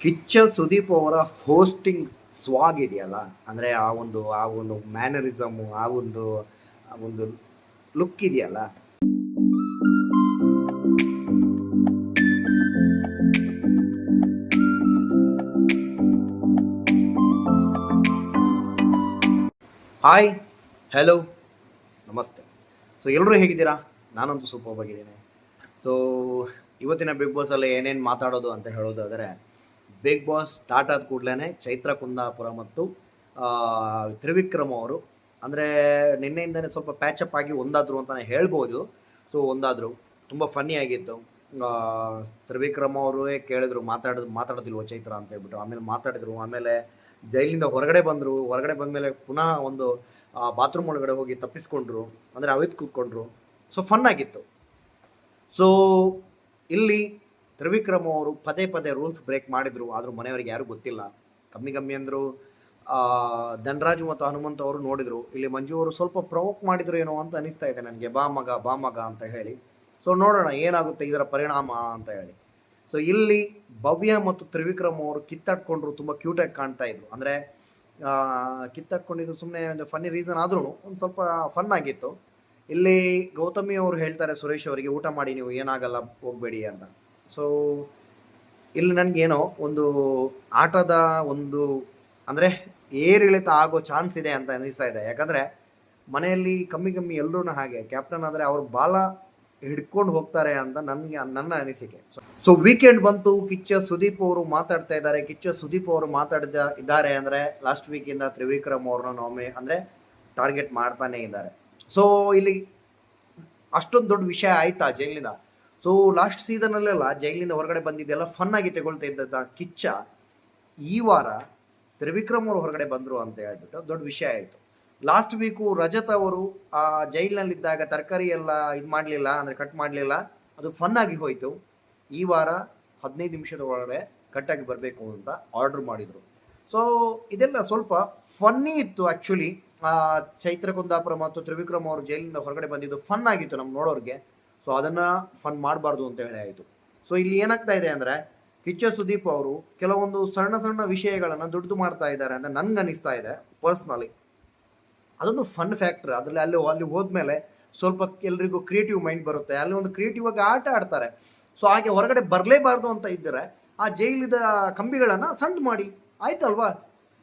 ಕಿಚ್ಚ ಸುದೀಪ್ ಅವರ ಹೋಸ್ಟಿಂಗ್ ಸ್ವಾಗ್ ಇದೆಯಲ್ಲ, ಅಂದರೆ ಆ ಒಂದು ಮ್ಯಾನರಿಸಮು, ಆ ಒಂದು ಲುಕ್ ಇದೆಯಲ್ಲ. ಹಾಯ್, ಹಲೋ, ನಮಸ್ತೆ. ಸೊ ಎಲ್ಲರೂ ಹೇಗಿದ್ದೀರಾ? ನಾನಂತೂ ಸೂಪರ್ ಆಗಿದ್ದೀನಿ. ಸೊ ಇವತ್ತಿನ ಬಿಗ್ ಬಾಸಲ್ಲಿ ಏನೇನು ಮಾತಾಡೋದು ಅಂತ ಹೇಳೋದಾದರೆ, ಬಿಗ್ ಬಾಸ್ ಸ್ಟಾರ್ಟ್ ಆದ ಕೂಡಲೇ ಚೈತ್ರ ಕುಂದಾಪುರ ಮತ್ತು ತ್ರಿವಿಕ್ರಮ್ ಅವರು, ಅಂದರೆ ನಿನ್ನೆಯಿಂದನೇ ಸ್ವಲ್ಪ ಪ್ಯಾಚಪ್ ಆಗಿ ಒಂದಾದರು ಅಂತಲೇ ಹೇಳ್ಬೋದು. ಸೊ ಒಂದಾದರು, ತುಂಬ ಫನ್ನಿ ಆಗಿತ್ತು. ತ್ರಿವಿಕ್ರಮ್ ಅವರು ಕೇಳಿದ್ರು, ಮಾತಾಡೋದಿಲ್ವ ಚೈತ್ರ ಅಂತ ಹೇಳ್ಬಿಟ್ಟು. ಆಮೇಲೆ ಮಾತಾಡಿದ್ರು. ಆಮೇಲೆ ಜೈಲಿಂದ ಹೊರಗಡೆ ಬಂದರು. ಹೊರಗಡೆ ಬಂದಮೇಲೆ ಪುನಃ ಒಂದು ಬಾತ್ರೂಮ್ ಒಳಗಡೆ ಹೋಗಿ ತಪ್ಪಿಸ್ಕೊಂಡ್ರು, ಅಂದರೆ ಅವಿತ್ ಕೂತ್ಕೊಂಡ್ರು. ಸೊ ಫನ್ ಆಗಿತ್ತು. ಸೊ ಇಲ್ಲಿ ತ್ರಿವಿಕ್ರಮ್ ಅವರು ಪದೇ ಪದೇ ರೂಲ್ಸ್ ಬ್ರೇಕ್ ಮಾಡಿದರು, ಆದರೂ ಮನೆಯವರಿಗೆ ಯಾರೂ ಗೊತ್ತಿಲ್ಲ. ಕಮ್ಮಿ ಅಂದರು. ಧನರಾಜು ಮತ್ತು ಹನುಮಂತ ಅವರು ನೋಡಿದರು. ಇಲ್ಲಿ ಮಂಜು ಅವರು ಸ್ವಲ್ಪ ಪ್ರವೋಕ್ ಮಾಡಿದ್ರು ಏನೋ ಅಂತ ಅನಿಸ್ತಾ ಇದೆ ನನಗೆ, ಬಾ ಮಗ ಅಂತ ಹೇಳಿ. ಸೊ ನೋಡೋಣ ಏನಾಗುತ್ತೆ ಇದರ ಪರಿಣಾಮ ಅಂತ ಹೇಳಿ. ಸೊ ಇಲ್ಲಿ ಭವ್ಯ ಮತ್ತು ತ್ರಿವಿಕ್ರಮ್ ಅವರು ಕಿತ್ತಾಡ್ಕೊಂಡ್ರು, ತುಂಬ ಕ್ಯೂಟಾಗಿ ಕಾಣ್ತಾ ಇದ್ರು. ಅಂದರೆ ಕಿತ್ತಾಡ್ಕೊಂಡಿದ್ದು ಸುಮ್ಮನೆ ಒಂದು ಫನ್ನಿ ರೀಸನ್ ಆದ್ರೂ ಒಂದು ಸ್ವಲ್ಪ ಫನ್ ಆಗಿತ್ತು. ಇಲ್ಲಿ ಗೌತಮಿ ಅವರು ಹೇಳ್ತಾರೆ ಸುರೇಶ್ ಅವರಿಗೆ, ಊಟ ಮಾಡಿ, ನೀವು ಏನಾಗಲ್ಲ, ಹೋಗಬೇಡಿ ಅಂತ. ಸೊ ಇಲ್ಲಿ ನನಗೇನೋ ಒಂದು ಆಟದ ಒಂದು ಅಂದರೆ ಏರಿಳಿತ ಆಗೋ ಚಾನ್ಸ್ ಇದೆ ಅಂತ ಅನಿಸ್ತಾ ಇದೆ. ಯಾಕಂದರೆ ಮನೆಯಲ್ಲಿ ಕಮ್ಮಿ ಎಲ್ಲರೂ ಹಾಗೆ ಕ್ಯಾಪ್ಟನ್ ಆದರೆ ಅವ್ರ ಬಾಲ ಹಿಡ್ಕೊಂಡು ಹೋಗ್ತಾರೆ ಅಂತ ನನ್ನ ಅನಿಸಿಕೆ. ಸೊ ವೀಕೆಂಡ್ ಬಂತು, ಕಿಚ್ಚ ಸುದೀಪ್ ಅವರು ಮಾತಾಡ್ತಾ ಇದ್ದಾರೆ. ಕಿಚ್ಚ ಸುದೀಪ್ ಅವರು ಇದ್ದಾರೆ ಅಂದರೆ ಲಾಸ್ಟ್ ವೀಕಿಂದ ತ್ರಿವಿಕ್ರಮ್ ಅವ್ರನ್ನ ಅಂದರೆ ಟಾರ್ಗೆಟ್ ಮಾಡ್ತಾನೆ ಇದ್ದಾರೆ. ಸೊ ಇಲ್ಲಿ ಅಷ್ಟೊಂದು ದೊಡ್ಡ ವಿಷಯ ಆಯ್ತಾ ಜೈಲಿಂದ. ಸೊ ಲಾಸ್ಟ್ ಸೀಸನಲ್ಲೆಲ್ಲ ಜೈಲಿಂದ ಹೊರಗಡೆ ಬಂದಿದ್ದೆಲ್ಲ ಫನ್ ಆಗಿ ತಗೊಳ್ತಾ ಇದ್ದ ಕಿಚ್ಚ ಈ ವಾರ ತ್ರಿವಿಕ್ರಮ್ ಅವರು ಹೊರಗಡೆ ಬಂದರು ಅಂತ ಹೇಳ್ಬಿಟ್ಟು ದೊಡ್ಡ ವಿಷಯ ಆಯಿತು. ಲಾಸ್ಟ್ ವೀಕು ರಜತ್ ಅವರು ಜೈಲಿನಲ್ಲಿದ್ದಾಗ ತರಕಾರಿ ಎಲ್ಲ ಇದು ಮಾಡಲಿಲ್ಲ, ಅಂದರೆ ಕಟ್ ಮಾಡಲಿಲ್ಲ, ಅದು ಫನ್ ಆಗಿ ಹೋಯಿತು. ಈ ವಾರ 15 ನಿಮಿಷದ ಒಳಗಡೆ ಕಟ್ಟಾಗಿ ಬರಬೇಕು ಅಂತ ಆರ್ಡರ್ ಮಾಡಿದರು. ಸೊ ಇದೆಲ್ಲ ಸ್ವಲ್ಪ ಫನ್ನಿ ಇತ್ತು ಆ್ಯಕ್ಚುಲಿ. ಚೈತ್ರ ಕುಂದಾಪುರ ಮತ್ತು ತ್ರಿವಿಕ್ರಮ್ ಅವರು ಜೈಲಿಂದ ಹೊರಗಡೆ ಬಂದಿದ್ದು ಫನ್ ಆಗಿತ್ತು ನಮ್ಮ ನೋಡೋರಿಗೆ. ಸೊ ಅದನ್ನು ಫನ್ ಮಾಡಬಾರ್ದು ಅಂತ ಹೇಳಿ ಆಯಿತು. ಸೊ ಇಲ್ಲಿ ಏನಾಗ್ತಾ ಇದೆ ಅಂದರೆ, ಕಿಚ್ಚ ಸುದೀಪ್ ಅವರು ಕೆಲವೊಂದು ಸಣ್ಣ ವಿಷಯಗಳನ್ನು ದುಡ್ಡು ಮಾಡ್ತಾ ಇದ್ದಾರೆ ಅಂತ ನನ್ಗೆ ಅನಿಸ್ತಾ ಇದೆ ಪರ್ಸ್ನಲಿ. ಅದೊಂದು ಫನ್ ಫ್ಯಾಕ್ಟ್ರ್. ಅದರಲ್ಲಿ ಅಲ್ಲಿ ಹೋದ್ಮೇಲೆ ಸ್ವಲ್ಪ ಎಲ್ರಿಗೂ ಕ್ರಿಯೇಟಿವ್ ಮೈಂಡ್ ಬರುತ್ತೆ, ಅಲ್ಲಿ ಒಂದು ಕ್ರಿಯೇಟಿವ್ ಆಗಿ ಆಟ ಆಡ್ತಾರೆ. ಸೊ ಹಾಗೆ ಹೊರಗಡೆ ಬರಲೇಬಾರ್ದು ಅಂತ ಇದ್ದರೆ ಆ ಜೈಲಿದ ಕಂಬಿಗಳನ್ನು ಸಣ್ಣ ಮಾಡಿ ಆಯ್ತಲ್ವಾ.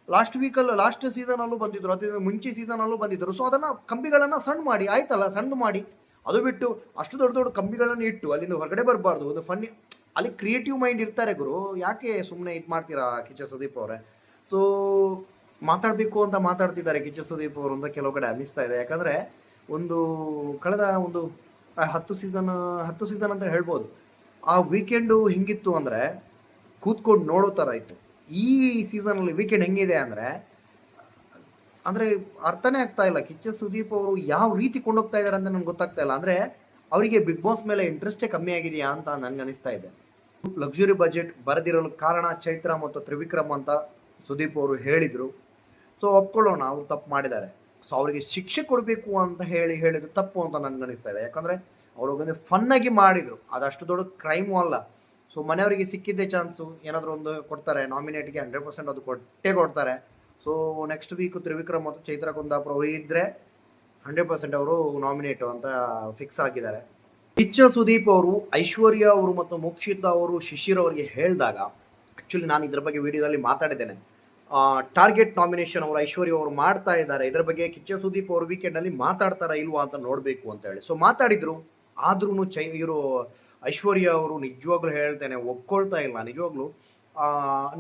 ಲಾಸ್ಟ್ ಸೀಸನಲ್ಲೂ ಬಂದಿದ್ರು, ಅದು ಮುಂಚೆ ಸೀಸನಲ್ಲೂ ಬಂದಿದ್ದರು. ಸೊ ಅದನ್ನು ಕಂಬಿಗಳನ್ನು ಸಣ್ಣ ಮಾಡಿ ಆಯ್ತಲ್ಲ, ಸಣ್ಣ ಮಾಡಿ. ಅದು ಬಿಟ್ಟು ಅಷ್ಟು ದೊಡ್ಡ ಕಂಬಿಗಳನ್ನು ಇಟ್ಟು ಅಲ್ಲಿಂದ ಹೊರಗಡೆ ಬರಬಾರ್ದು. ಒಂದು ಫನ್ನಿ, ಅಲ್ಲಿ ಕ್ರಿಯೇಟಿವ್ ಮೈಂಡ್ ಇರ್ತಾರೆ ಗುರು, ಯಾಕೆ ಸುಮ್ಮನೆ ಇದು ಮಾಡ್ತೀರಾ ಕಿಚ್ಚ ಸುದೀಪ್ ಅವರೇ. ಸೊ ಮಾತಾಡಬೇಕು ಅಂತ ಮಾತಾಡ್ತಿದ್ದಾರೆ ಕಿಚ್ಚ ಸುದೀಪ್ ಅವರು ಅಂತ ಕೆಲವು ಕಡೆ ಅನ್ನಿಸ್ತಾ ಇದೆ. ಯಾಕಂದರೆ ಕಳೆದ ಒಂದು 10 ಸೀಸನ್ ಅಂತ ಹೇಳ್ಬೋದು. ಆ ವೀಕೆಂಡು ಹಿಂಗಿತ್ತು ಅಂದರೆ ಕೂತ್ಕೊಂಡು ನೋಡೋ ಥರ ಇತ್ತು. ಈ ಸೀಸನಲ್ಲಿ ವೀಕೆಂಡ್ ಹೆಂಗಿದೆ ಅಂದರೆ ಅರ್ಥನೇ ಆಗ್ತಾ ಇಲ್ಲ. ಕಿಚ್ಚ ಸುದೀಪ್ ಅವರು ಯಾವ ರೀತಿ ಕೊಂಡೋಗ್ತಾ ಇದ್ದಾರೆ ಅಂತ ನನಗೆ ಗೊತ್ತಾಗ್ತಾ ಇಲ್ಲ. ಅಂದರೆ ಅವರಿಗೆ ಬಿಗ್ ಬಾಸ್ ಮೇಲೆ ಇಂಟ್ರೆಸ್ಟೇ ಕಮ್ಮಿ ಆಗಿದೆಯಾ ಅಂತ ನನಗೆ ಅನಿಸ್ತಾ ಇದೆ. ಲಕ್ಸುರಿ ಬಜೆಟ್ ಬರೆದಿರಲು ಕಾರಣ ಚೈತ್ರ ಮತ್ತು ತ್ರಿವಿಕ್ರಮ್ ಅಂತ ಸುದೀಪ್ ಅವರು ಹೇಳಿದರು. ಸೊ ಒಪ್ಕೊಳ್ಳೋಣ, ಅವ್ರು ತಪ್ಪು ಮಾಡಿದ್ದಾರೆ. ಸೊ ಅವರಿಗೆ ಶಿಕ್ಷೆ ಕೊಡಬೇಕು ಅಂತ ಹೇಳಿದ್ದು ತಪ್ಪು ಅಂತ ನನಗೆ ಅನಿಸ್ತಾ ಇದೆ. ಯಾಕಂದರೆ ಅವರು ಫನ್ನಾಗಿ ಮಾಡಿದರು, ಅದಷ್ಟು ದೊಡ್ಡ ಕ್ರೈಮು ಅಲ್ಲ. ಸೊ ಮನೆಯವರಿಗೆ ಸಿಕ್ಕಿದ್ದೇ ಚಾನ್ಸು, ಏನಾದರೂ ಒಂದು ಕೊಡ್ತಾರೆ ನಾಮಿನೇಟ್ಗೆ, 100% ಅದು ಕೊಡ್ತಾರೆ. ಸೊ ನೆಕ್ಸ್ಟ್ ವೀಕು ತ್ರಿವಿಕ್ರಮ್ ಮತ್ತು ಚೈತ್ರ ಕುಂದಾಪುರ ಅವರು ಇದ್ದರೆ 100% ಅವರು ನಾಮಿನೇಟು ಅಂತ ಫಿಕ್ಸ್ ಆಗಿದ್ದಾರೆ. ಕಿಚ್ಚ ಸುದೀಪ್ ಅವರು ಐಶ್ವರ್ಯ ಅವರು ಮತ್ತು ಮೋಕ್ಷಿತಾ ಅವರು ಶಿಶಿರ್ ಅವರಿಗೆ ಹೇಳಿದಾಗ, ಆ್ಯಕ್ಚುಲಿ ನಾನು ಇದ್ರ ಬಗ್ಗೆ ವಿಡಿಯೋದಲ್ಲಿ ಮಾತಾಡಿದ್ದೇನೆ. ಟಾರ್ಗೆಟ್ ನಾಮಿನೇಷನ್ ಅವರು ಐಶ್ವರ್ಯ ಅವರು ಮಾಡ್ತಾ ಇದ್ದಾರೆ. ಇದರ ಬಗ್ಗೆ ಕಿಚ್ಚ ಸುದೀಪ್ ಅವರು ವೀಕೆಂಡಲ್ಲಿ ಮಾತಾಡ್ತಾರಾ ಇಲ್ವಾ ಅಂತ ನೋಡಬೇಕು ಅಂತ ಹೇಳಿ. ಸೊ ಮಾತಾಡಿದ್ರು, ಆದ್ರೂ ಇವರು ಐಶ್ವರ್ಯ ಅವರು ನಿಜವಾಗ್ಲೂ ಹೇಳ್ತೇನೆ ಒಪ್ಕೊಳ್ತಾ ಇಲ್ಲ.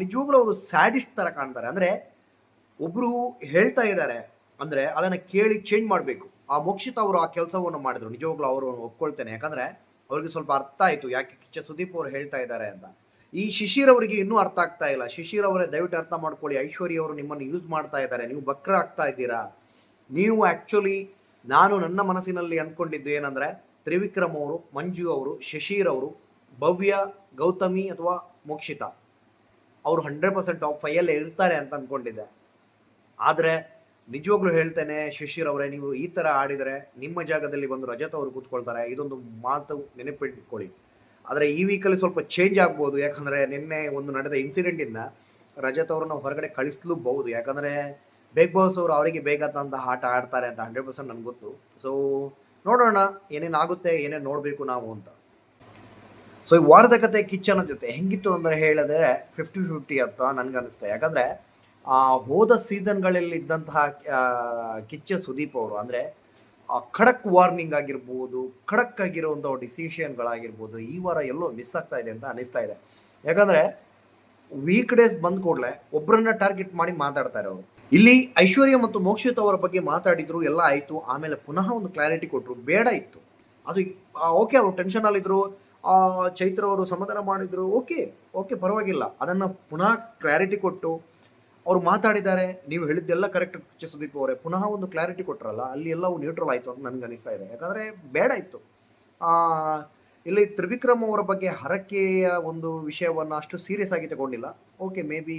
ನಿಜವಾಗ್ಲೂ ಅವರು ಸ್ಯಾಡಿಸ್ಟ್ ಥರ ಕಾಣ್ತಾರೆ. ಅಂದರೆ ಒಬ್ಬರು ಹೇಳ್ತಾ ಇದ್ದಾರೆ ಅಂದರೆ ಅದನ್ನು ಕೇಳಿ ಚೇಂಜ್ ಮಾಡಬೇಕು. ಆ ಮೋಕ್ಷಿತಾ ಅವರು ಆ ಕೆಲಸವನ್ನು ಮಾಡಿದ್ರು, ನಿಜವಾಗ್ಲೂ ಅವರು ಒಪ್ಕೊಳ್ತೇನೆ. ಯಾಕಂದರೆ ಅವ್ರಿಗೆ ಸ್ವಲ್ಪ ಅರ್ಥ ಆಯಿತು ಯಾಕೆ ಕಿಚ್ಚ ಸುದೀಪ್ ಅವರು ಹೇಳ್ತಾ ಇದ್ದಾರೆ ಅಂತ. ಈ ಶಿಶಿರ್ ಅವರಿಗೆ ಇನ್ನೂ ಅರ್ಥ ಆಗ್ತಾ ಇಲ್ಲ. ಶಿಶಿರ್ ಅವರೇ ದಯವಿಟ್ಟು ಅರ್ಥ ಮಾಡ್ಕೊಳ್ಳಿ, ಐಶ್ವರ್ಯ ಅವರು ನಿಮ್ಮನ್ನು ಯೂಸ್ ಮಾಡ್ತಾ ಇದ್ದಾರೆ, ನೀವು ಬಕ್ರ ಆಗ್ತಾ ಇದ್ದೀರಾ. ನೀವು ಆ್ಯಕ್ಚುಲಿ ನಾನು ನನ್ನ ಮನಸ್ಸಿನಲ್ಲಿ ಅಂದ್ಕೊಂಡಿದ್ದು ಏನಂದರೆ, ತ್ರಿವಿಕ್ರಮ್ ಅವರು, ಮಂಜು ಅವರು, ಶಿಶಿರ್ ಅವರು, ಭವ್ಯ, ಗೌತಮಿ ಅಥವಾ ಮೋಕ್ಷಿತಾ ಅವರು 100% ಟಾಪ್ 5 ಇರ್ತಾರೆ ಅಂತ ಅಂದ್ಕೊಂಡಿದ್ದೆ. ಆದರೆ ನಿಜವಾಗ್ಲೂ ಹೇಳ್ತೇನೆ ಶಿಶಿರ್ ಅವರೇ, ನೀವು ಈ ಥರ ಆಡಿದರೆ ನಿಮ್ಮ ಜಾಗದಲ್ಲಿ ಬಂದು ರಜತ್ ಅವರು ಕೂತ್ಕೊಳ್ತಾರೆ. ಇದೊಂದು ಮಾತು ನೆನಪಿಟ್ಕೊಳ್ಳಿ. ಆದರೆ ಈ ವೀಕಲ್ಲಿ ಸ್ವಲ್ಪ ಚೇಂಜ್ ಆಗ್ಬೋದು. ಯಾಕಂದರೆ ನಿನ್ನೆ ಒಂದು ನಡೆದ ಇನ್ಸಿಡೆಂಟಿಂದ ರಜತ್ ಅವರನ್ನು ಹೊರಗಡೆ ಕಳಿಸ್ಲೂಬಹುದು. ಯಾಕಂದರೆ ಬಿಗ್ ಬಾಸ್ ಅವರು ಅವರಿಗೆ ಬೇಕಾದಂಥ ಆಟ ಆಡ್ತಾರೆ ಅಂತ 100% ನನಗೆ ಗೊತ್ತು. ಸೊ ನೋಡೋಣ ಏನೇನಾಗುತ್ತೆ, ಏನೇನು ನೋಡಬೇಕು ನಾವು ಅಂತ. ಸೊ ಈ ವಾರದ ಕತೆ ಕಿಚ್ಚನ ಜೊತೆ ಹೆಂಗಿತ್ತು ಅಂದರೆ ಹೇಳಿದ್ರೆ 50-50 ಅಂತ ನನಗನ್ನಿಸ್ತೆ. ಯಾಕಂದರೆ ಹೋದ ಸೀಸನ್ಗಳಲ್ಲಿ ಇದ್ದಂತಹ ಕಿಚ್ಚ ಸುದೀಪ್ ಅವರು ಅಂದರೆ ಖಡಕ್ ವಾರ್ನಿಂಗ್ ಆಗಿರ್ಬೋದು, ಖಡಕ್ ಆಗಿರುವಂಥ ಡಿಸಿಷನ್ಗಳಾಗಿರ್ಬೋದು ಈ ವಾರ ಎಲ್ಲೋ ಮಿಸ್ ಆಗ್ತಾ ಇದೆ ಅಂತ ಅನಿಸ್ತಾ ಇದೆ. ಯಾಕಂದರೆ ವೀಕ್ ಡೇಸ್ ಬಂದ ಕೂಡಲೇ ಒಬ್ಬರನ್ನ ಟಾರ್ಗೆಟ್ ಮಾಡಿ ಮಾತಾಡ್ತಾರೆ ಅವರು. ಇಲ್ಲಿ ಐಶ್ವರ್ಯ ಮತ್ತು ಮೋಕ್ಷಿತ್ ಅವರ ಬಗ್ಗೆ ಮಾತಾಡಿದ್ರು, ಎಲ್ಲ ಆಯಿತು. ಆಮೇಲೆ ಪುನಃ ಒಂದು ಕ್ಲಾರಿಟಿ ಕೊಟ್ಟರು, ಬೇಡ ಇತ್ತು ಅದು. ಓಕೆ, ಅವರು ಟೆನ್ಷನಲ್ಲಿದ್ದರು, ಚೈತ್ರ ಅವರು ಸಮಾಧಾನ ಮಾಡಿದರು, ಓಕೆ ಪರವಾಗಿಲ್ಲ. ಅದನ್ನು ಪುನಃ ಕ್ಲಾರಿಟಿ ಕೊಟ್ಟು ಅವ್ರು ಮಾತಾಡಿದ್ದಾರೆ. ನೀವು ಹೇಳಿದ್ದೆಲ್ಲ ಕರೆಕ್ಟ್ ಕಿಚ್ಚ ಸುದೀಪ್ ಅವರೇ, ಪುನಃ ಒಂದು ಕ್ಲಾರಿಟಿ ಕೊಟ್ಟರಲ್ಲ, ಅಲ್ಲಿ ಎಲ್ಲವೂ ನ್ಯೂಟ್ರಲ್ ಆಯಿತು ಅಂತ ನನಗೆ ಅನಿಸ್ತಾ ಇದೆ. ಯಾಕಂದರೆ ಬೇಡ ಇತ್ತು. ಇಲ್ಲಿ ತ್ರಿವಿಕ್ರಮ್ ಅವರ ಬಗ್ಗೆ ಹರಕೆಯ ಒಂದು ವಿಷಯವನ್ನು ಅಷ್ಟು ಸೀರಿಯಸ್ ಆಗಿ ತಗೊಂಡಿಲ್ಲ. ಓಕೆ, ಮೇ ಬಿ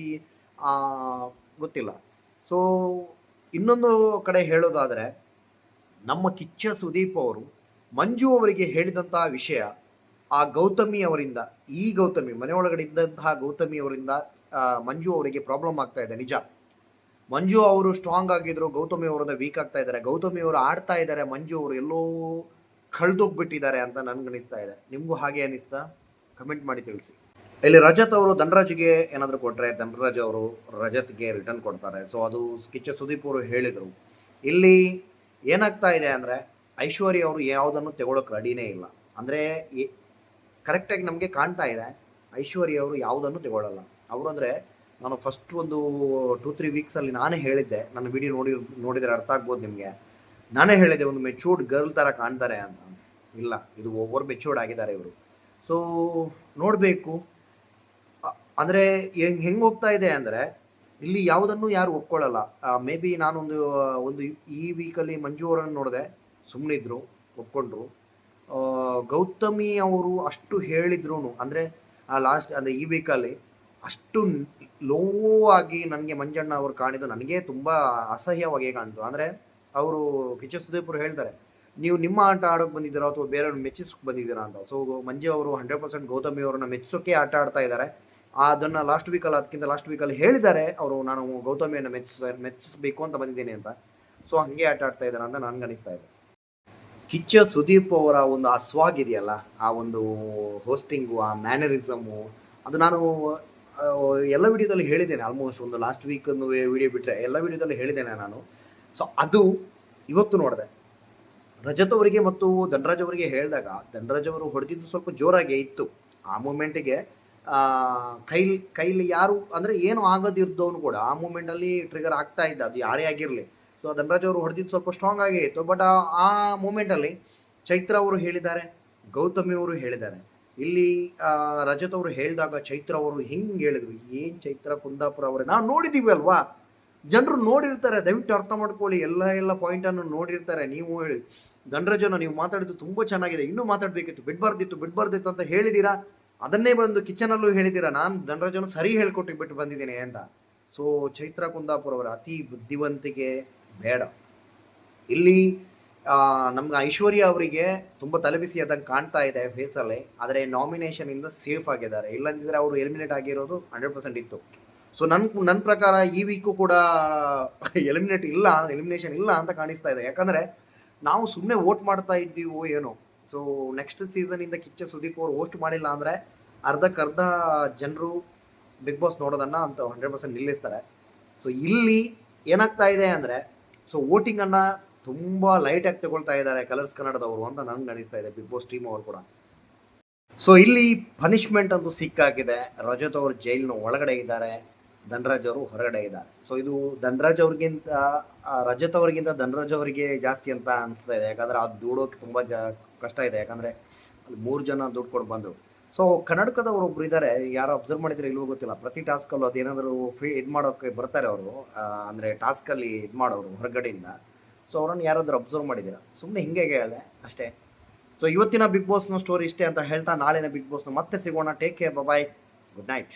ಗೊತ್ತಿಲ್ಲ. ಸೊ ಇನ್ನೊಂದು ಕಡೆ ಹೇಳೋದಾದರೆ, ನಮ್ಮ ಕಿಚ್ಚ ಸುದೀಪ್ ಅವರು ಮಂಜು ಅವರಿಗೆ ಹೇಳಿದಂತಹ ವಿಷಯ ಆ ಗೌತಮಿ ಅವರಿಂದ, ಈ ಗೌತಮಿ ಮನೆಯೊಳಗಡೆ ಇದ್ದಂತಹ ಗೌತಮಿ ಅವರಿಂದ ಮಂಜು ಅವರಿಗೆ ಪ್ರಾಬ್ಲಮ್ ಆಗ್ತಾ ಇದೆ. ನಿಜ, ಮಂಜು ಅವರು ಸ್ಟ್ರಾಂಗ್ ಆಗಿದ್ರು, ಗೌತಮಿ ಅವರಿಂದ ವೀಕ್ ಆಗ್ತಾ ಇದ್ದಾರೆ. ಗೌತಮಿ ಅವರು ಆಡ್ತಾ ಇದ್ದಾರೆ, ಮಂಜು ಅವರು ಎಲ್ಲೋ ಕಳೆದೋಗ್ಬಿಟ್ಟಿದ್ದಾರೆ ಅಂತ ನನಗನ್ನಿಸ್ತಾ ಇದೆ. ನಿಮಗೂ ಹಾಗೆ ಅನಿಸ್ತಾ? ಕಮೆಂಟ್ ಮಾಡಿ ತಿಳಿಸಿ. ಇಲ್ಲಿ ರಜತ್ ಅವರು ಧನರಾಜ್ಗೆ ಏನಾದರೂ ಕೊಟ್ಟರೆ ಧನರಾಜ್ ಅವರು ರಜತ್ಗೆ ರಿಟರ್ನ್ ಕೊಡ್ತಾರೆ. ಸೊ ಅದು ಕಿಚ್ಚ ಸುದೀಪ್ ಅವರು ಹೇಳಿದರು. ಇಲ್ಲಿ ಏನಾಗ್ತಾ ಇದೆ ಅಂದರೆ, ಐಶ್ವರ್ಯ ಅವರು ಯಾವುದನ್ನು ತಗೊಳ್ಳೋಕೆ ರೆಡಿನೇ ಇಲ್ಲ. ಅಂದರೆ ಕರೆಕ್ಟಾಗಿ ನಮಗೆ ಕಾಣ್ತಾ ಇದೆ, ಐಶ್ವರ್ಯ ಅವರು ಯಾವುದನ್ನು ತಗೊಳ್ಳಲ್ಲ. ಅವರು ಅಂದರೆ, ನಾನು ಫಸ್ಟ್ ಒಂದು 2-3 ವೀಕ್ಸಲ್ಲಿ ನಾನೇ ಹೇಳಿದ್ದೆ, ನನ್ನ ವಿಡಿಯೋ ನೋಡಿದರೆ ಅರ್ಥ ಆಗ್ಬೋದು ನಿಮಗೆ. ನಾನೇ ಹೇಳಿದ್ದೆ ಒಂದು ಮೆಚೂರ್ಡ್ ಗರ್ಲ್ ಥರ ಕಾಣ್ತಾರೆ ಅಂತ. ಇಲ್ಲ, ಇದು ಓವರ್ ಮೆಚೂರ್ಡ್ ಆಗಿದ್ದಾರೆ ಇವರು. ಸೊ ನೋಡಬೇಕು. ಅಂದರೆ ಹೆಂಗೆ ಹೋಗ್ತಾ ಇದೆ ಅಂದರೆ, ಇಲ್ಲಿ ಯಾವುದನ್ನು ಯಾರು ಒಪ್ಕೊಳ್ಳಲ್ಲ. ಮೇ ಬಿ ನಾನೊಂದು ಈ ವೀಕಲ್ಲಿ ಮಂಜು ಅವರನ್ನು ನೋಡಿದೆ, ಸುಮ್ಮನಿದ್ರು, ಒಪ್ಕೊಂಡ್ರು. ಗೌತಮಿ ಅವರು ಅಷ್ಟು ಹೇಳಿದ್ರು, ಅಂದರೆ ಲಾಸ್ಟ್ ಅಂದರೆ ಈ ವೀಕಲ್ಲಿ ಅಷ್ಟು ಲೋ ಆಗಿ ನನಗೆ ಮಂಜಣ್ಣ ಅವರು ಕಾಣಿದ್ದು ನನಗೆ ತುಂಬ ಅಸಹ್ಯವಾಗಿ ಕಾಣ್ತು. ಅಂದರೆ ಅವರು ಕಿಚ್ಚ ಸುದೀಪ್ ಅವರು ಹೇಳ್ತಾರೆ, ನೀವು ನಿಮ್ಮ ಆಟ ಆಡೋಕೆ ಬಂದಿದ್ದೀರಾ ಅಥವಾ ಬೇರೆಯವ್ರನ್ನ ಮೆಚ್ಚಿಸೋಕೆ ಬಂದಿದ್ದೀರಾ ಅಂತ. ಸೊ ಮಂಜು ಅವರು 100% ಗೌತಮಿ ಅವ್ರನ್ನ ಮೆಚ್ಚಿಸೋಕೆ ಆಟ ಆಡ್ತಾ ಇದ್ದಾರೆ. ಅದನ್ನು ಅದಕ್ಕಿಂತ ಲಾಸ್ಟ್ ವೀಕಲ್ಲಿ ಹೇಳಿದ್ದಾರೆ ಅವರು, ನಾನು ಗೌತಮಿಯನ್ನು ಮೆಚ್ಚಿಸಬೇಕು ಅಂತ ಬಂದಿದ್ದೀನಿ ಅಂತ. ಸೊ ಹಾಗೆ ಆಟ ಆಡ್ತಾ ಇದ್ದಾರೆ ಅಂತ ನನಗನ್ನಿಸ್ತಾ ಇದೆ. ಕಿಚ್ಚ ಸುದೀಪ್ ಅವರ ಒಂದು ಆ ಸ್ವಾಗ್ ಇದೆಯಲ್ಲ, ಆ ಒಂದು ಹೋಸ್ಟಿಂಗು, ಆ ಮ್ಯಾನರಿಸಮು, ಅದು ನಾನು ಎಲ್ಲ ವಿಡಿಯೋದಲ್ಲಿ ಹೇಳಿದ್ದೇನೆ. ಆಲ್ಮೋಸ್ಟ್ ಒಂದು ಲಾಸ್ಟ್ ವೀಕನ್ನು ವಿಡಿಯೋ ಬಿಟ್ಟರೆ ಎಲ್ಲ ವಿಡಿಯೋದಲ್ಲಿ ಹೇಳಿದ್ದೇನೆ ನಾನು. ಸೊ ಅದು ಇವತ್ತು ನೋಡಿದೆ. ರಜತ್ ಅವರಿಗೆ ಮತ್ತು ಧನರಾಜ್ ಅವರಿಗೆ ಹೇಳಿದಾಗ ಧನರಾಜ್ ಅವರು ಹೊಡೆದಿದ್ದು ಸ್ವಲ್ಪ ಜೋರಾಗೇ ಇತ್ತು. ಆ ಮೂಮೆಂಟಿಗೆ ಕೈಲಿ ಯಾರು ಅಂದರೆ ಏನು ಆಗೋದಿರ್ದವನು ಕೂಡ ಆ ಮೂಮೆಂಟಲ್ಲಿ ಟ್ರಿಗರ್ ಆಗ್ತಾ ಇದ್ದ, ಅದು ಯಾರೇ ಆಗಿರಲಿ. ಸೊ ಧನರಾಜ್ ಅವರು ಹೊಡೆದಿದ್ದು ಸ್ವಲ್ಪ ಸ್ಟ್ರಾಂಗ್ ಆಗೇ ಇತ್ತು. ಬಟ್ ಆ ಮೂಮೆಂಟಲ್ಲಿ ಚೈತ್ರ ಅವರು ಹೇಳಿದ್ದಾರೆ, ಗೌತಮಿ ಅವರು ಹೇಳಿದ್ದಾರೆ. ಇಲ್ಲಿ ರಜತ್ ಅವರು ಹೇಳಿದಾಗ ಚೈತ್ರ ಅವರು ಹೆಂಗೆ ಹೇಳಿದ್ರು, ಏನು ಚೈತ್ರ ಕುಂದಾಪುರ ಅವರೇ, ನಾವು ನೋಡಿದ್ದೀವಿ ಅಲ್ವಾ, ಜನರು ನೋಡಿರ್ತಾರೆ, ದಯವಿಟ್ಟು ಅರ್ಥ ಮಾಡ್ಕೊಳ್ಳಿ. ಎಲ್ಲ ಪಾಯಿಂಟನ್ನು ನೋಡಿರ್ತಾರೆ. ನೀವು ಹೇಳಿ, ಧನರಾಜನ ನೀವು ಮಾತಾಡಿದ್ದು ತುಂಬ ಚೆನ್ನಾಗಿದೆ, ಇನ್ನೂ ಮಾತಾಡಬೇಕಿತ್ತು, ಬಿಡಬಾರ್ದಿತ್ತು ಅಂತ ಹೇಳಿದ್ದೀರಾ. ಅದನ್ನೇ ಬಂದು ಕಿಚನಲ್ಲೂ ಹೇಳಿದ್ದೀರಾ, ನಾನು ಧನರಾಜನ ಸರಿ ಹೇಳ್ಕೊಟ್ಟು ಬಿಟ್ಟು ಬಂದಿದ್ದೀನಿ ಅಂತ. ಸೊ ಚೈತ್ರ ಕುಂದಾಪುರ ಅವರ ಅತಿ ಬುದ್ಧಿವಂತಿಕೆ ಬೇಡ. ಇಲ್ಲಿ ನಮ್ಗೆ ಐಶ್ವರ್ಯ ಅವರಿಗೆ ತುಂಬ ತಲೆಬಿಸಿ ಆದಂಗೆ ಕಾಣ್ತಾ ಇದೆ ಫೇಸಲ್ಲಿ. ಆದರೆ ನಾಮಿನೇಷನಿಂದ ಸೇಫ್ ಆಗಿದ್ದಾರೆ, ಇಲ್ಲಂದಿದ್ರೆ ಅವರು ಎಲಿಮಿನೇಟ್ ಆಗಿರೋದು 100% ಇತ್ತು. ಸೊ ನನ್ನ ಪ್ರಕಾರ ಈ ವೀಕು ಕೂಡ ಎಲಿಮಿನೇಷನ್ ಇಲ್ಲ ಅಂತ ಕಾಣಿಸ್ತಾ ಇದೆ. ಯಾಕಂದರೆ ನಾವು ಸುಮ್ಮನೆ ವೋಟ್ ಮಾಡ್ತಾ ಇದ್ದೀವೋ ಏನೋ. ಸೊ ನೆಕ್ಸ್ಟ್ ಸೀಸನಿಂದ ಕಿಚ್ಚ ಸುದೀಪ್ ಅವರು ಹೋಸ್ಟ್ ಮಾಡಿಲ್ಲ ಅಂದರೆ ಅರ್ಧಕ್ಕರ್ಧ ಜನರು ಬಿಗ್ ಬಾಸ್ ನೋಡೋದನ್ನು ಅಂತ 100% ನಿಲ್ಲಿಸ್ತಾರೆ. ಸೊ ಇಲ್ಲಿ ಏನಾಗ್ತಾ ಇದೆ ಅಂದರೆ, ಸೊ ವೋಟಿಂಗನ್ನು ತುಂಬ ಲೈಟಾಗಿ ತಗೊಳ್ತಾ ಇದ್ದಾರೆ ಕಲರ್ಸ್ ಕನ್ನಡದವರು ಅಂತ ನನಗೆ ಅನಿಸ್ತಾ ಇದೆ, ಬಿಗ್ ಬಾಸ್ ಟೀಮ್ ಅವರು ಕೂಡ. ಸೊ ಇಲ್ಲಿ ಪನಿಷ್ಮೆಂಟ್ ಅಂತೂ ಸಿಕ್ಕಾಗಿದೆ. ರಜತ್ ಅವರು ಜೈಲಿನ ಒಳಗಡೆ ಇದ್ದಾರೆ, ಧನರಾಜ್ ಅವರು ಹೊರಗಡೆ ಇದ್ದಾರೆ. ಸೊ ಇದು ರಜತ್ ಅವರಿಗಿಂತ ಧನರಾಜ್ ಅವರಿಗೆ ಜಾಸ್ತಿ ಅಂತ ಅನಿಸ್ತಾ ಇದೆ. ಯಾಕಂದರೆ ಅದು ದುಡೋಕೆ ತುಂಬ ಕಷ್ಟ ಇದೆ. ಯಾಕಂದರೆ ಅಲ್ಲಿ 3 ಜನ ದುಡ್ಡು ಕೊಟ್ಟು ಬಂದರು. ಸೊ ಕರ್ನಾಟಕದವರು ಒಬ್ರು ಇದ್ದಾರೆ, ಯಾರು ಅಬ್ಸರ್ವ್ ಮಾಡಿದರೆ ಇಲ್ವೋ ಗೊತ್ತಿಲ್ಲ, ಪ್ರತಿ ಟಾಸ್ಕಲ್ಲೂ ಅದೇನಾದರೂ ಇದು ಮಾಡೋಕ್ಕೆ ಬರ್ತಾರೆ ಅವರು, ಅಂದರೆ ಟಾಸ್ಕಲ್ಲಿ ಇದು ಮಾಡೋರು ಹೊರಗಡೆಯಿಂದ. ಸೊ ಅವರನ್ನು ಯಾರಾದರೂ ಅಬ್ಸರ್ವ್ ಮಾಡಿದ್ದೀರಾ? ಸುಮ್ಮನೆ ಹಿಂಗೆ ಹೇಳಿದೆ ಅಷ್ಟೇ. ಸೊ ಇವತ್ತಿನ ಬಿಗ್ ಬಾಸ್ನ ಸ್ಟೋರಿ ಇಷ್ಟೇ ಅಂತ ಹೇಳ್ತಾ, ನಾಳಿನ ಬಿಗ್ ಬಾಸ್ನ ಮತ್ತೆ ಸಿಗೋಣ. ಟೇಕ್ ಕೇರ್, ಬಾಯ್, ಗುಡ್ ನೈಟ್.